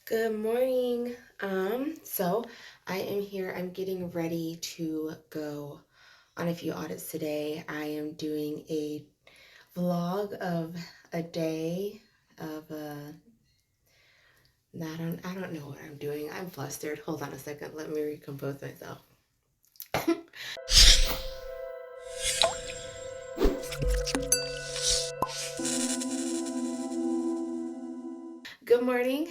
Good morning. So I am here. I'm getting ready to go on a few audits today. I am doing a vlog of a day of I don't know what I'm doing. I'm flustered. Hold on a second. Let me recompose myself. Good morning.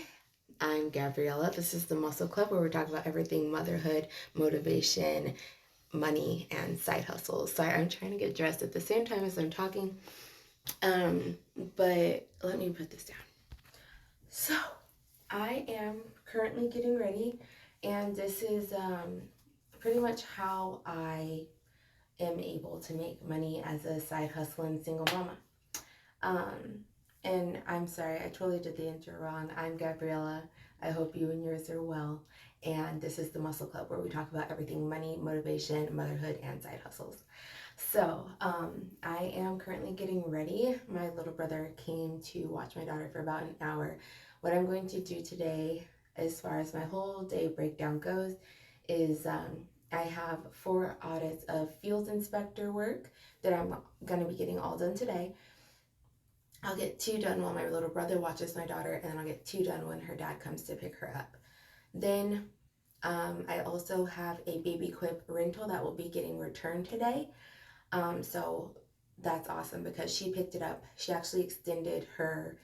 I'm Gabriella. This is the Mustleclub where we talk about everything motherhood, motivation, money, and side hustles. Sorry, I'm trying to get dressed at the same time as I'm talking. Um, but let me put this down. So, I am currently getting ready, and this is pretty much how I am able to make money as a side hustling single mama. Um, and I'm sorry, I totally did the intro wrong. I'm Gabriella. I hope you and yours are well. And this is the Mustleclub where we talk about everything money, motivation, motherhood, and side hustles. So, I am currently getting ready. My little brother came to watch my daughter for about an hour. What I'm going to do today, as far as my whole day breakdown goes, is I have 4 audits of field inspector work that I'm going to be getting all done today. I'll get 2 done while my little brother watches my daughter, and then I'll get 2 done when her dad comes to pick her up. Then I also have a baby quip rental that will be getting returned today. So that's awesome because she picked it up. She actually extended her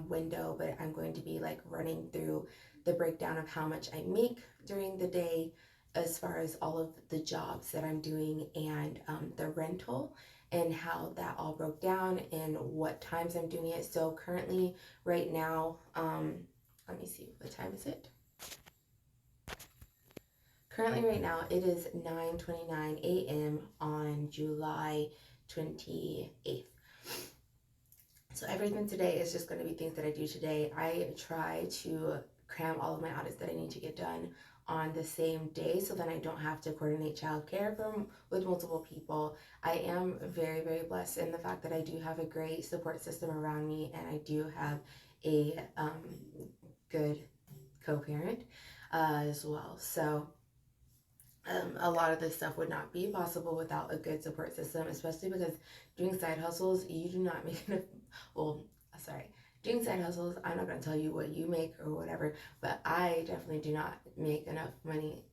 window, but I'm going to be like running through the breakdown of how much I make during the day as far as all of the jobs that I'm doing and the rental and how that all broke down and what times I'm doing it. So currently right now, let me see, what time is it? Currently right now it is 9:29 a.m. on July 28th. So everything today is just going to be things that I do today. I try to cram all of my audits that I need to get done on the same day so then I don't have to coordinate childcare with multiple people. I am very, very blessed in the fact that I do have a great support system around me and I do have a good co-parent as well. So a lot of this stuff would not be possible without a good support system, especially because doing side hustles, you do not make enough. Well, sorry, doing side hustles, I'm not going to tell you what you make or whatever, but I definitely do not make enough money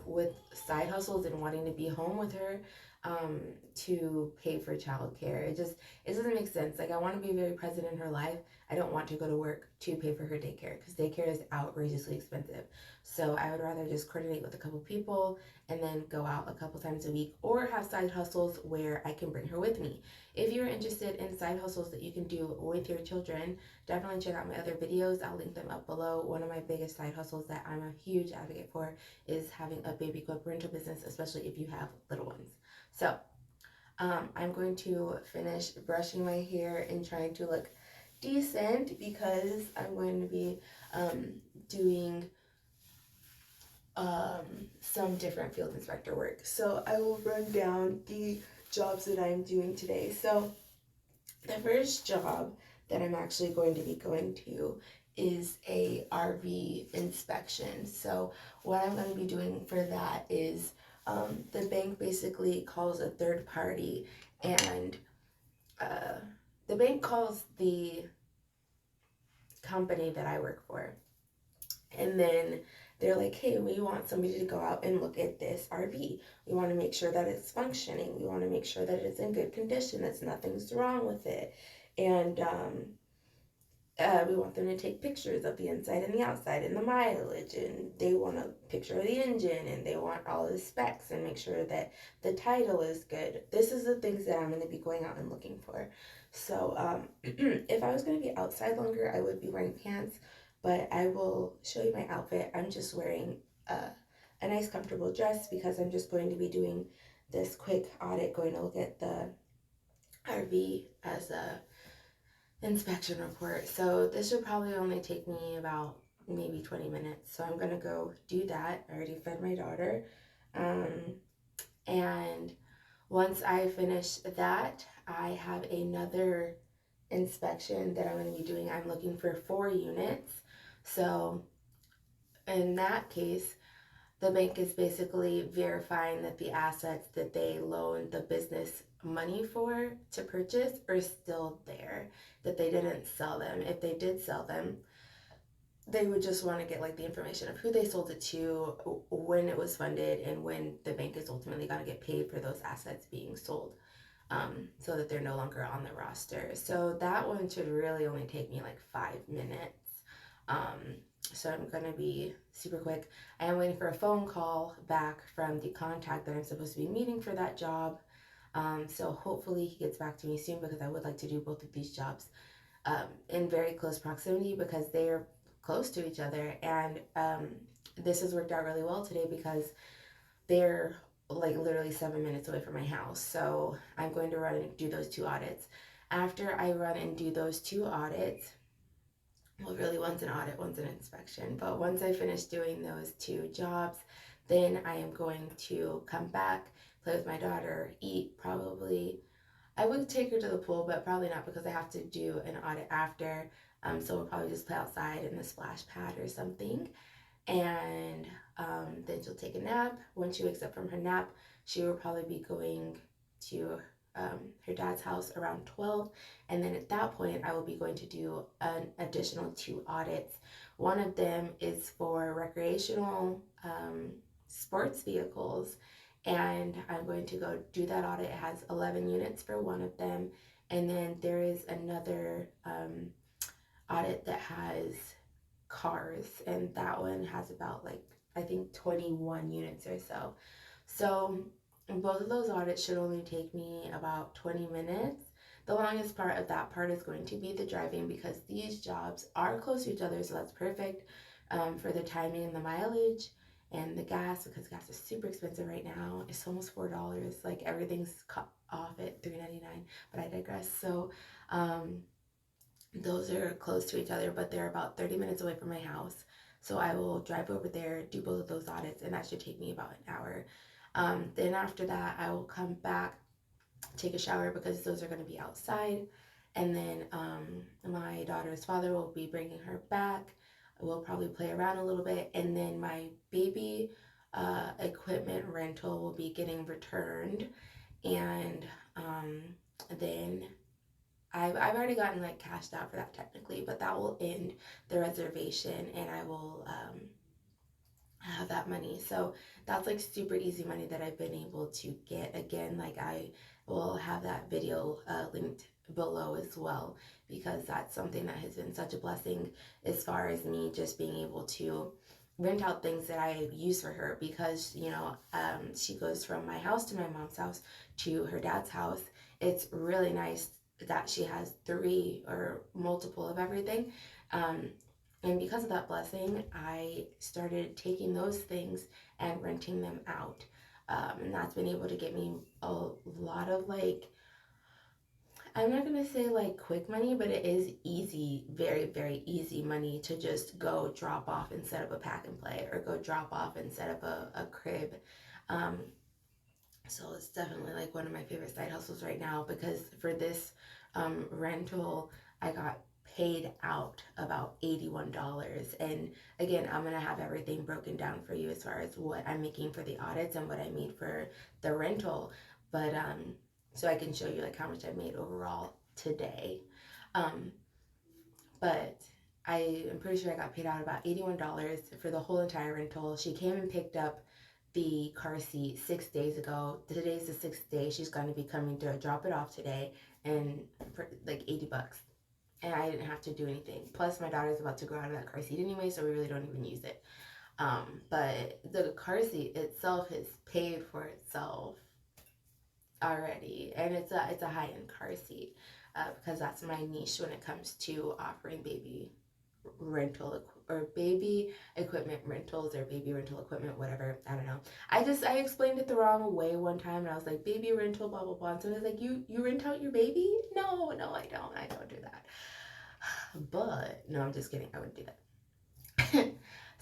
with side hustles and wanting to be home with her to pay for childcare. It doesn't make sense. Like I want to be very present in her life. I don't want to go to work to pay for her daycare because daycare is outrageously expensive. So I would rather just coordinate with a couple people and then go out a couple times a week or have side hustles where I can bring her with me. If you're interested in side hustles that you can do with your children, definitely check out my other videos. I'll link them up below. One of my biggest side hustles that I'm a huge advocate for is having a baby quip rental business, especially if you have little ones. So I'm going to finish brushing my hair and trying to look decent because I'm going to be doing some different field inspector work. So I will run down the jobs that I'm doing today. So the first job that I'm actually going to be going to is a RV inspection. So what I'm going to be doing for that is the bank basically calls a third party and the bank calls the company that I work for. And then they're like, hey, we want somebody to go out and look at this RV. We want to make sure that it's functioning. We want to make sure that it's in good condition, that nothing's wrong with it. And we want them to take pictures of the inside and the outside and the mileage. And they want a picture of the engine and they want all the specs and make sure that the title is good. This is the things that I'm going to be going out and looking for. So if I was going to be outside longer, I would be wearing pants. But I will show you my outfit. I'm just wearing a nice comfortable dress because I'm just going to be doing this quick audit, going to look at the RV as a inspection report. So this should probably only take me about maybe 20 minutes. So I'm gonna go do that. I already fed my daughter. And once I finish that, I have another inspection that I'm gonna be doing. I'm looking for 4 units. So in that case, the bank is basically verifying that the assets that they loaned the business money for to purchase are still there, that they didn't sell them. If they did sell them, they would just want to get like the information of who they sold it to, when it was funded, and when the bank is ultimately going to get paid for those assets being sold, so that they're no longer on the roster. So that one should really only take me like 5 minutes. So I'm going to be super quick. I am waiting for a phone call back from the contact that I'm supposed to be meeting for that job. So hopefully he gets back to me soon, because I would like to do both of these jobs in very close proximity, because they are close to each other. And this has worked out really well today, because they're like literally 7 minutes away from my house. So I'm going to run and do those 2 audits. After I run and do those 2 audits, well, really, one's an audit, one's an inspection, but once I finish doing those 2 jobs, then I am going to come back, play with my daughter, eat. Probably I would take her to the pool, but probably not, because I have to do an audit after. So we'll probably just play outside in the splash pad or something. And then she'll take a nap. When she wakes up from her nap, she will probably be going to her dad's house around 12. And then at that point, I will be going to do an additional 2 audits. One of them is for recreational sports vehicles. And I'm going to go do that audit. It has 11 units for one of them. And then there is another audit that has cars, and that one has about like, I think, 21 units or so. So both of those audits should only take me about 20 minutes. The longest part of that part is going to be the driving, because these jobs are close to each other, so that's perfect for the timing and the mileage and the gas, because gas is super expensive right now. It's almost $4. Like, everything's cut off at $3.99, but I digress. So those are close to each other, but they're about 30 minutes away from my house. So I will drive over there, do both of those audits, and that should take me about an hour. Then after that, I will come back, take a shower, because those are going to be outside. And then my daughter's father will be bringing her back. We'll probably play around a little bit. And then my baby equipment rental will be getting returned. And then I've already gotten like cashed out for that technically, but that will end the reservation, and I will have that money. So that's like super easy money that I've been able to get. Again, like, I will have that video linked below as well, because that's something that has been such a blessing, as far as me just being able to rent out things that I use for her, because she goes from my house to my mom's house to her dad's house. It's really nice that she has 3 or multiple of everything. And because of that blessing, I started taking those things and renting them out. And that's been able to get me a lot of, like, I'm not going to say like quick money, but it is easy, very, very easy money to just go drop off and set up a pack and play, or go drop off and set up a crib. So it's definitely like one of my favorite side hustles right now, because for this rental, I got paid out about $81. And again, I'm going to have everything broken down for you, as far as what I'm making for the audits and what I made for the rental. But so I can show you like how much I made overall today. But I am pretty sure I got paid out about $81 for the whole entire rental. She came and picked up the car seat 6 days ago. Today's the 6th day. She's going to be coming to drop it off today, and for like $80. And I didn't have to do anything. Plus, my daughter's about to grow out of that car seat anyway, so we really don't even use it. But the car seat itself has paid for itself already, and it's a high-end car seat, because that's my niche when it comes to offering baby rental or baby equipment rentals, or baby rental equipment, whatever. I don't know. I explained it the wrong way one time, and I was like, baby rental, blah blah blah. And so I was like, you rent out your baby? No, I don't do that. But no, I'm just kidding. I wouldn't do that.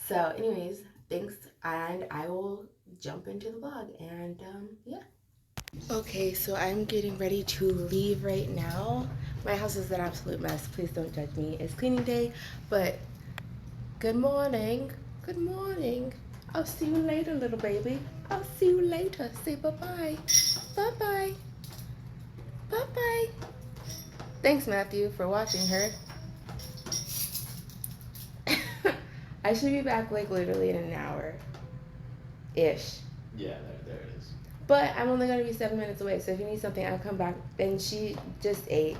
So anyways, thanks, and I will jump into the vlog, and yeah. Okay, so I'm getting ready to leave right now. My house is an absolute mess. Please don't judge me. It's cleaning day, but good morning. Good morning. I'll see you later, little baby. I'll see you later. Say bye-bye. Bye-bye. Bye-bye. Thanks, Matthew, for watching her. I should be back like literally in an hour-ish. Yeah, there it is. But I'm only going to be 7 minutes away, so if you need something, I'll come back. And she just ate.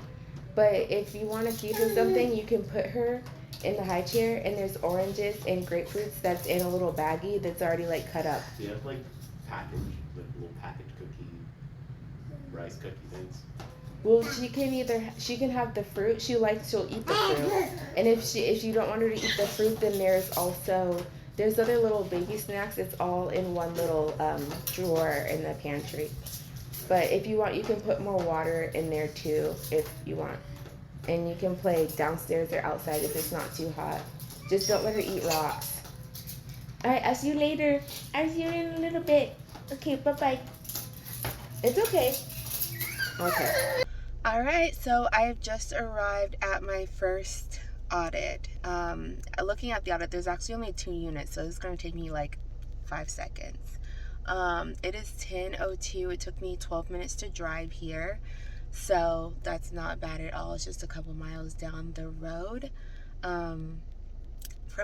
But if you want to feed her something, you can put her in the high chair, and there's oranges and grapefruits that's in a little baggie that's already like cut up. Do you have like little packaged rice cookie things? Well, she can have the fruit. She'll eat the fruit. And if you don't want her to eat the fruit, then there's other little baby snacks. It's all in one little drawer in the pantry. But if you want, you can put more water in there too if you want. And you can play downstairs or outside if it's not too hot. Just don't let her eat rocks. Alright, I'll see you later. I'll see you in a little bit. Okay, bye-bye. It's okay. Okay. Alright, so I've just arrived at my first audit. Looking at the audit, there's actually only 2 units, so it's going to take me like 5 seconds. It is 10:02. It took me 12 minutes to drive here, so that's not bad at all. It's just a couple miles down the road from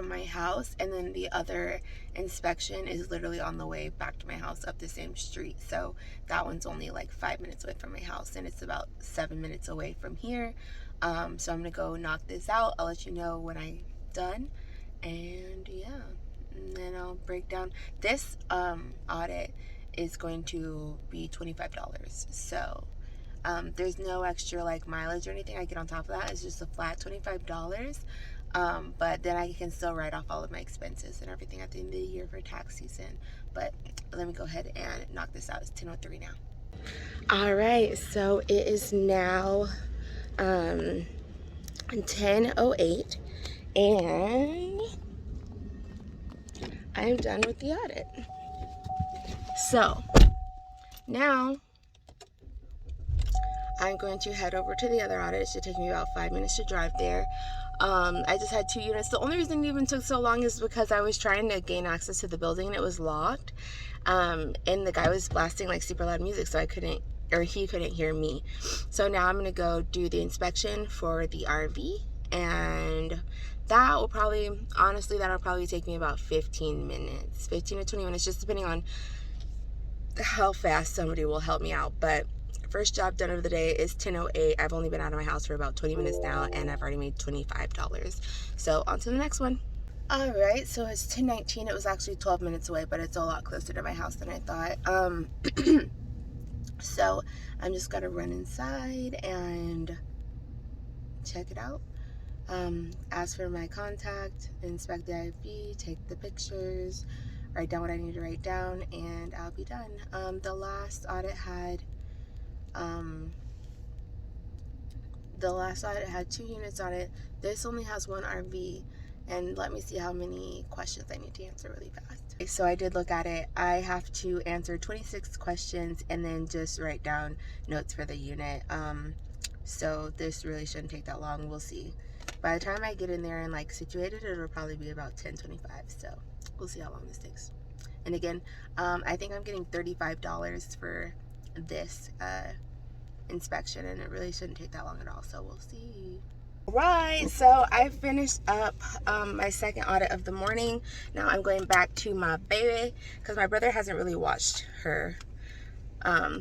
my house, and then the other inspection is literally on the way back to my house up the same street. So that one's only like 5 minutes away from my house, and it's about 7 minutes away from here. So I'm gonna go knock this out. I'll let you know when I'm done, and yeah, and then I'll break down this audit is going to be $25. So there's no extra like mileage or anything I get on top of that. It's just a flat $25. But then I can still write off all of my expenses and everything at the end of the year for tax season. But let me go ahead and knock this out. It's 10:03 now. All right, so it is now 10:08, and I'm done with the audit. So now I'm going to head over to the other audit. It should take me about 5 minutes to drive there. I just had 2 units. The only reason it even took so long is because I was trying to gain access to the building and it was locked. And the guy was blasting like super loud music, so he couldn't hear me. So now I'm gonna go do the inspection for the RV, and that'll probably take me about 15 minutes, 15 to 20 minutes, just depending on how fast somebody will help me out. But first job done of the day is 10:08. I've only been out of my house for about 20 minutes now, and I've already made $25. So on to the next one. All right, so it's 10:19. It was actually 12 minutes away, but it's a lot closer to my house than I thought. So I'm just gonna run inside and check it out. As for my contact, inspect the IV, take the pictures, write down what I need to write down, and I'll be done. The last audit had 2 units on it. This only has 1 RV, and let me see how many questions I need to answer really fast. So I did look at it. I have to answer 26 questions and then just write down notes for the unit. So this really shouldn't take that long. We'll see. By the time I get in there and like situated, it'll probably be about 10:25. So we'll see how long this takes. And again, I think I'm getting $35 for this inspection, and it really shouldn't take that long at all, so we'll see. Right, so I finished up my second audit of the morning. Now I'm going back to my baby because my brother hasn't really watched her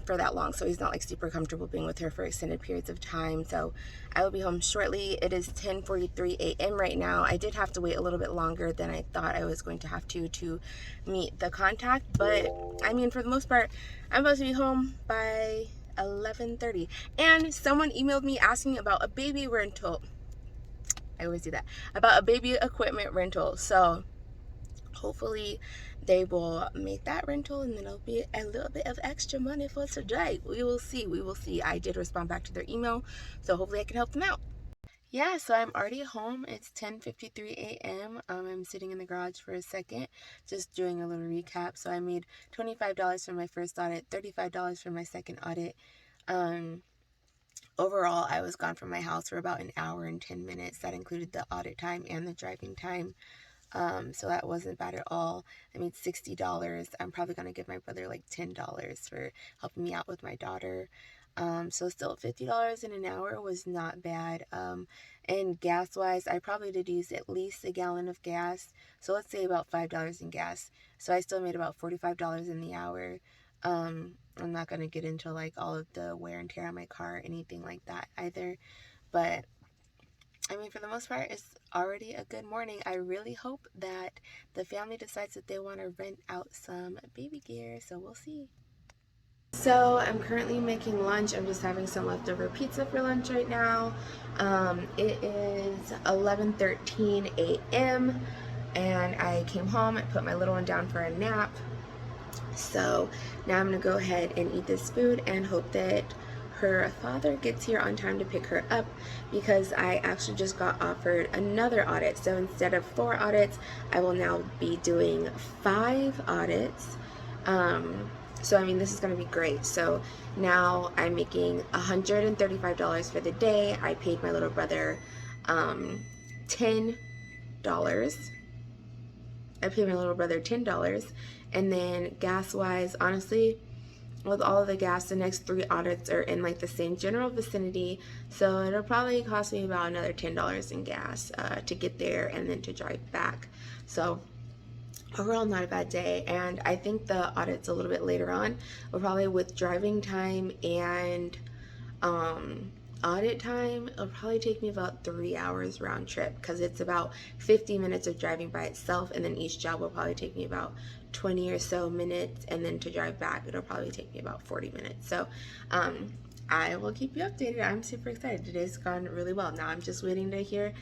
for that long, so he's not like super comfortable being with her for extended periods of time. So I will be home shortly. It is 10:43 a.m. right now. I did have to wait a little bit longer than I thought I was going to have to meet the contact, but I mean, for the most part, I'm supposed to be home by 11:30. And someone emailed me asking about a baby rental. I always do that. About a baby equipment rental. So hopefully they will make that rental, and then it'll be a little bit of extra money for today. We will see. I did respond back to their email, so hopefully I can help them out. Yeah, so I'm already home. It's 10:53 a.m. I'm sitting in the garage for a second, just doing a little recap. So I made $25 for my first audit, $35 for my second audit. Overall, I was gone from my house for about an hour and 10 minutes. That included the audit time and the driving time. So that wasn't bad at all. I made $60. I'm probably going to give my brother like $10 for helping me out with my daughter. So still $50 in an hour was not bad. And gas wise, I probably did use at least a gallon of gas. So let's say about $5 in gas. So I still made about $45 in the hour. I'm not going to get into like all of the wear and tear on my car or anything like that either. But I mean, for the most part, it's already a good morning. I really hope that the family decides that they want to rent out some baby gear, so we'll see. So I'm currently making lunch. I'm just having some leftover pizza for lunch right now. It is 11:13 a.m. and I came home. I put my little one down for a nap. So now I'm gonna go ahead and eat this food and hope that her father gets here on time to pick her up, because I actually just got offered another audit. So instead of 4 audits, I will now be doing 5 audits. So I mean, this is going to be great. So now I'm making $135 for the day. I paid my little brother $10. I paid my little brother $10. And then gas wise, honestly, with all of the gas, the next 3 audits are in like the same general vicinity. So it'll probably cost me about another $10 in gas to get there and then to drive back. So overall, not a bad day. And I think the audit's a little bit later on, but probably with driving time and audit time, it'll probably take me about 3 hours round trip, because it's about 50 minutes of driving by itself, and then each job will probably take me about 20 or so minutes, and then to drive back it'll probably take me about 40 minutes. So I will keep you updated. I'm super excited. It has gone really well. Now I'm just waiting to hear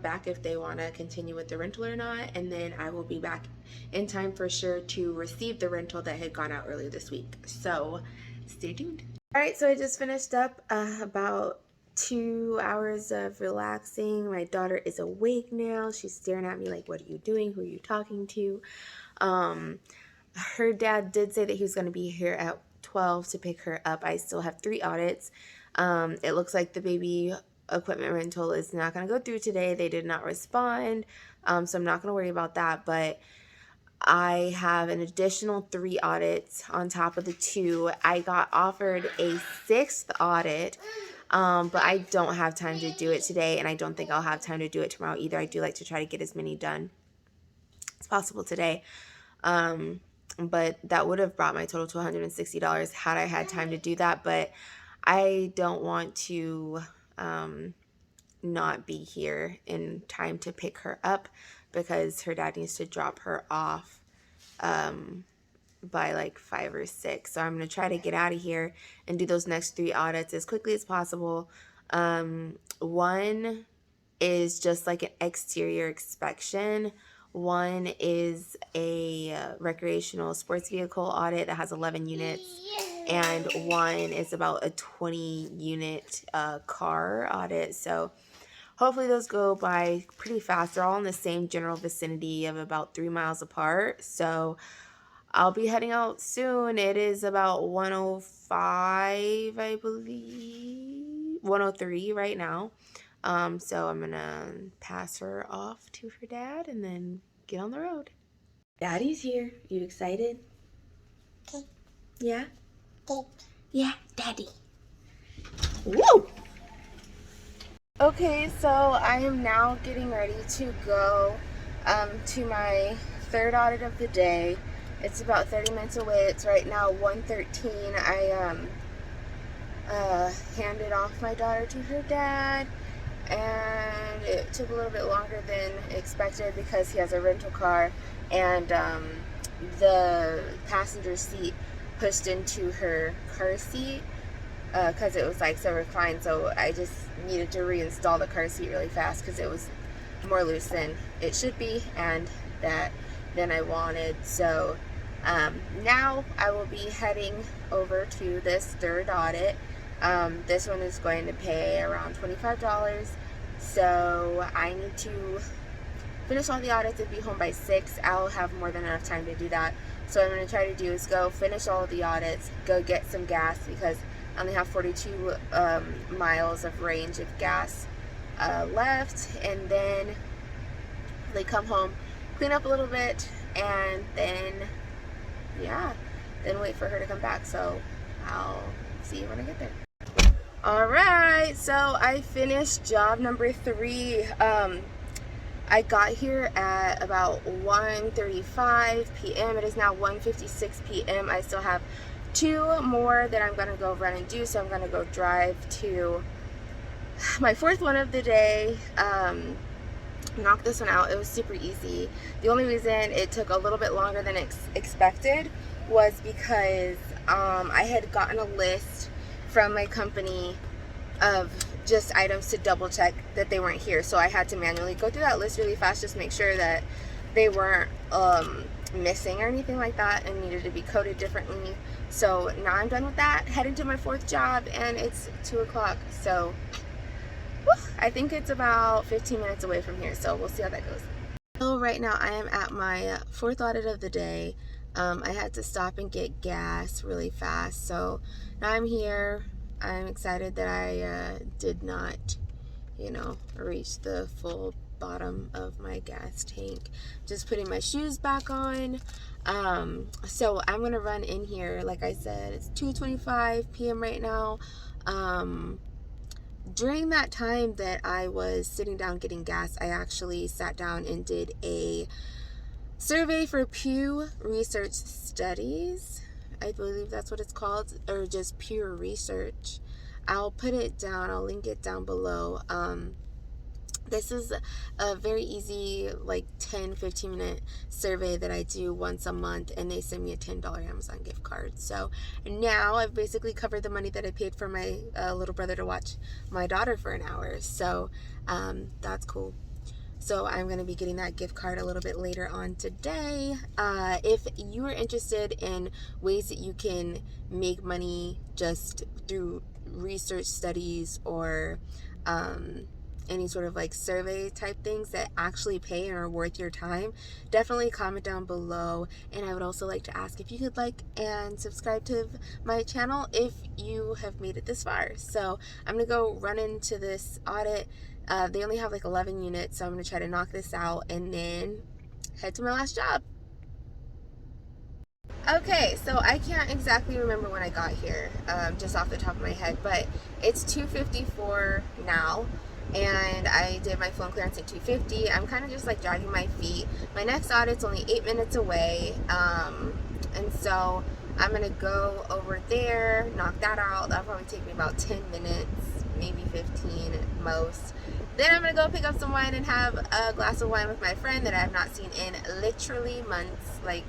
back if they want to continue with the rental or not, and then I will be back in time for sure to receive the rental that had gone out earlier this week. So stay tuned. All right, so I just finished up about 2 hours of relaxing. My daughter is awake now. She's staring at me like, what are you doing? Who are you talking to? Her dad did say that he was going to be here at 12 to pick her up. I still have 3 audits. It looks like the baby equipment rental is not going to go through today. They did not respond, so I'm not going to worry about that. But I have an additional 3 audits on top of the 2. I got offered a 6th audit, but I don't have time to do it today, and I don't think I'll have time to do it tomorrow either. I do like to try to get as many done as possible today. But that would have brought my total to $160 had I had time to do that. But I don't want to not be here in time to pick her up, because her dad needs to drop her off by like 5 or 6. So I'm going to try to get out of here and do those next 3 audits as quickly as possible. One is just like an exterior inspection. One is a recreational sports vehicle audit that has 11 units. And one is about a 20 unit car audit. So hopefully those go by pretty fast. They're all in the same general vicinity of about 3 miles apart. So I'll be heading out soon. It is about 105, I believe. 103 right now. So I'm gonna pass her off to her dad and then get on the road. Daddy's here. You excited? Okay. Yeah? Okay. Yeah, Daddy. Woo! Okay, so I am now getting ready to go to my 3rd audit of the day. It's about 30 minutes away. It's right now 1:13. I handed off my daughter to her dad, and it took a little bit longer than expected because he has a rental car, and the passenger seat pushed into her car seat because it was like so reclined. So I just needed to reinstall the car seat really fast because it was more loose than it should be and than I wanted. So now I will be heading over to this 3rd audit. This one is going to pay around $25. So I need to finish all the audits and be home by 6. I'll have more than enough time to do that. So what I'm going to try to do is go finish all of the audits, go get some gas because I only have 42 miles of range of gas left, and then they come home clean up a little bit, and then, yeah, then wait for her to come back. So I'll see you when I get there. All right, so I finished job number 3. I got here at about 1:35 p.m. It is now 1:56 p.m. I still have 2 more that I'm going to go run and do. So I'm going to go drive to my 4th one of the day. Knock this one out. It was super easy. The only reason it took a little bit longer than expected was because I had gotten a list from my company of just items to double check that they weren't here. So I had to manually go through that list really fast, just make sure that they weren't missing or anything like that and needed to be coded differently. So now I'm done with that, heading to my 4th job, and it's 2 o'clock. So I think it's about 15 minutes away from here, so we'll see how that goes. So right now I am at my 4th audit of the day. I had to stop and get gas really fast, so now I'm here. I'm excited that I did not, reach the full bottom of my gas tank. Just putting my shoes back on. So I'm gonna run in here. Like I said, it's 2:25 p.m. right now. During that time that I was sitting down getting gas, I actually sat down and did a survey for Pew Research Studies. I believe that's what it's called, or just Pew Research. I'll put it down, I'll link it down below. This is a very easy, like 10-15 minute survey that I do once a month, and they send me a $10 Amazon gift card. So now I've basically covered the money that I paid for my little brother to watch my daughter for an hour. So that's cool. So I'm going to be getting that gift card a little bit later on today. If you are interested in ways that you can make money just through research studies or any sort of like survey type things that actually pay and are worth your time, definitely comment down below. And I would also like to ask if you could like and subscribe to my channel if you have made it this far. So I'm gonna go run into this audit. They only have like 11 units, so I'm gonna try to knock this out and then head to my last job. Okay, so I can't exactly remember when I got here, just off the top of my head, but it's 2:54 now, and I did my phone clearance at 2:50. I'm kind of just like dragging my feet. My next audit's only 8 minutes away, and so I'm gonna go over there, knock that out. That'll probably take me about 10 minutes, maybe 15 at most. Then I'm gonna go pick up some wine and have a glass of wine with my friend that I have not seen in literally months, like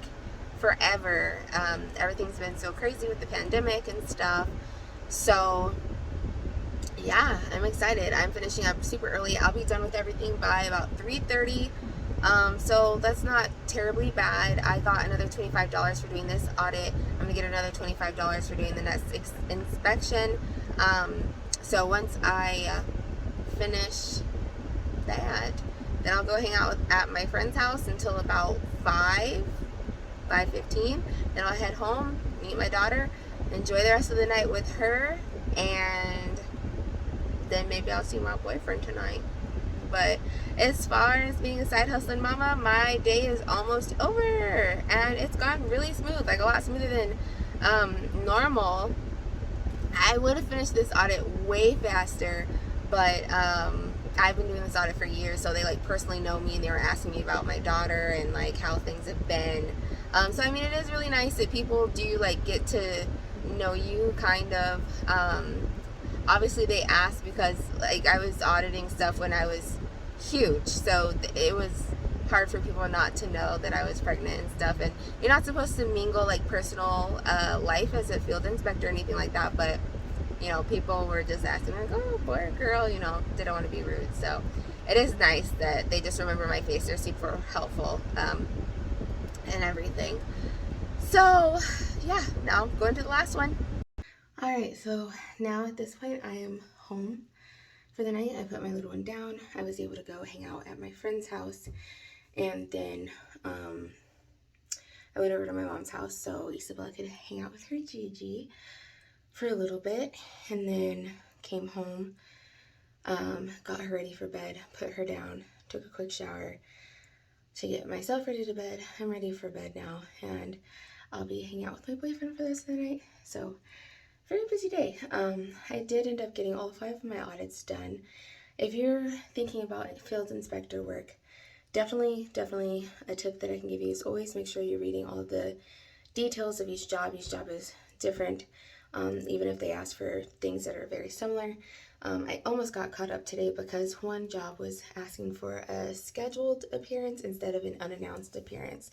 forever. Everything's been so crazy with the pandemic and stuff. So yeah, I'm excited. I'm finishing up super early. I'll be done with everything by about 3:30. So that's not terribly bad. I got another $25 for doing this audit. I'm gonna get another $25 for doing the next inspection. So once I finish that, then I'll go hang out at my friend's house until about 5:15. Then I'll head home, meet my daughter, enjoy the rest of the night with her, and then maybe I'll see my boyfriend tonight. But as far as being a side hustling mama, my day is almost over, and it's gone really smooth, like a lot smoother than normal. I would have finished this audit way faster, but I've been doing this audit for years, so they like personally know me, and they were asking me about my daughter and like how things have been. So I mean, it is really nice that people do like get to know you, kind of. Obviously they asked because like I was auditing stuff when I was huge, so it was hard for people not to know that I was pregnant and stuff. And you're not supposed to mingle like personal life as a field inspector or anything like that, but people were just asking like, oh, boy or girl, didn't want to be rude. So it is nice that they just remember my face. They're super helpful and everything. So yeah, now I'm going to the last one. All right, so now at this point I am home for the night. I put my little one down. I was able to go hang out at my friend's house, and then I went over to my mom's house so Isabella could hang out with her Gigi for a little bit, and then came home, got her ready for bed, put her down, took a quick shower, to get myself ready to bed. I'm ready for bed now, and I'll be hanging out with my boyfriend for the rest of the night. So, very busy day. I did end up getting all 5 of my audits done. If you're thinking about field inspector work, definitely a tip that I can give you is always make sure you're reading all of the details of each job. Each job is different, even if they ask for things that are very similar. I almost got caught up today because one job was asking for a scheduled appearance instead of an unannounced appearance.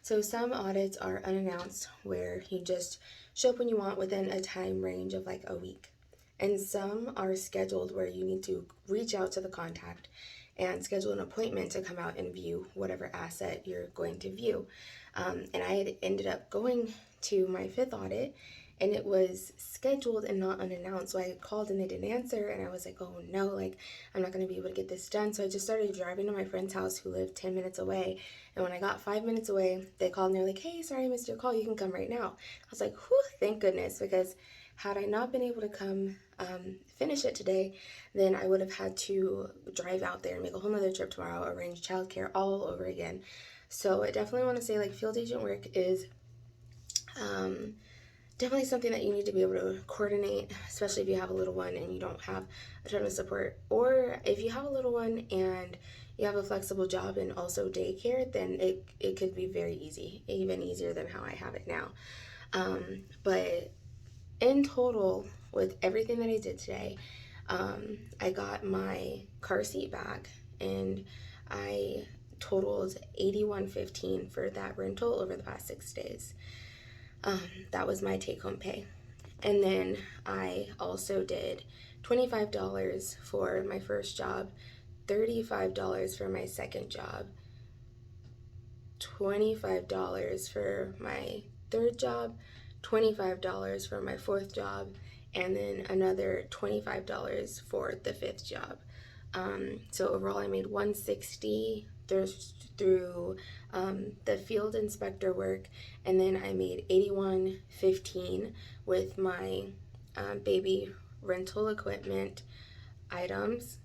So some audits are unannounced, where you just show up when you want within a time range of like a week. And some are scheduled, where you need to reach out to the contact and schedule an appointment to come out and view whatever asset you're going to view. And I had ended up going to my 5th audit, and it was scheduled and not unannounced. So I called and they didn't answer, and I was like, oh no, like I'm not going to be able to get this done. So I just started driving to my friend's house who lived 10 minutes away. And when I got 5 minutes away, they called and they're like, hey, sorry I missed your call. You can come right now. I was like, whew, thank goodness, because had I not been able to come finish it today, then I would have had to drive out there and make a whole nother trip tomorrow, arrange childcare all over again. So I definitely want to say, like, field agent work is definitely something that you need to be able to coordinate, especially if you have a little one and you don't have a ton of support. Or if you have a little one and you have a flexible job and also daycare, then it could be very easy, even easier than how I have it now. But in total, with everything that I did today, I got my car seat back, and I totaled $81.15 for that rental over the past 6 days. That was my take home pay. And then I also did $25 for my first job, $35 for my second job, $25 for my third job, $25 for my fourth job, and then another $25 for the 5th job. So overall, I made $160 through the field inspector work, and then I made $81.15 with my baby rental equipment items.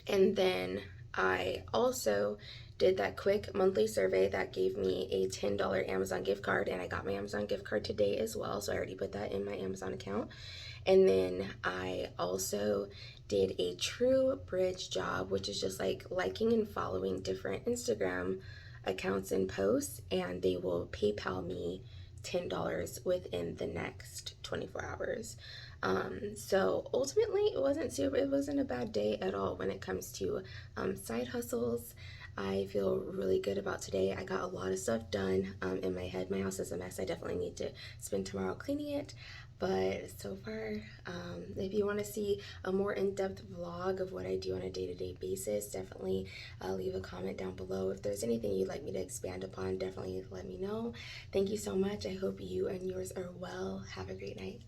And then I also did that quick monthly survey that gave me a $10 Amazon gift card, and I got my Amazon gift card today as well, so I already put that in my Amazon account. And then I also did a true bridge job, which is just like liking and following different Instagram accounts and posts, and they will PayPal me $10 within the next 24 hours. So ultimately, it wasn't a bad day at all when it comes to side hustles. I feel really good about today. I got a lot of stuff done in my head. My house is a mess. I definitely need to spend tomorrow cleaning it. But so far, if you want to see a more in-depth vlog of what I do on a day-to-day basis, definitely leave a comment down below. If there's anything you'd like me to expand upon, definitely let me know. Thank you so much. I hope you and yours are well. Have a great night.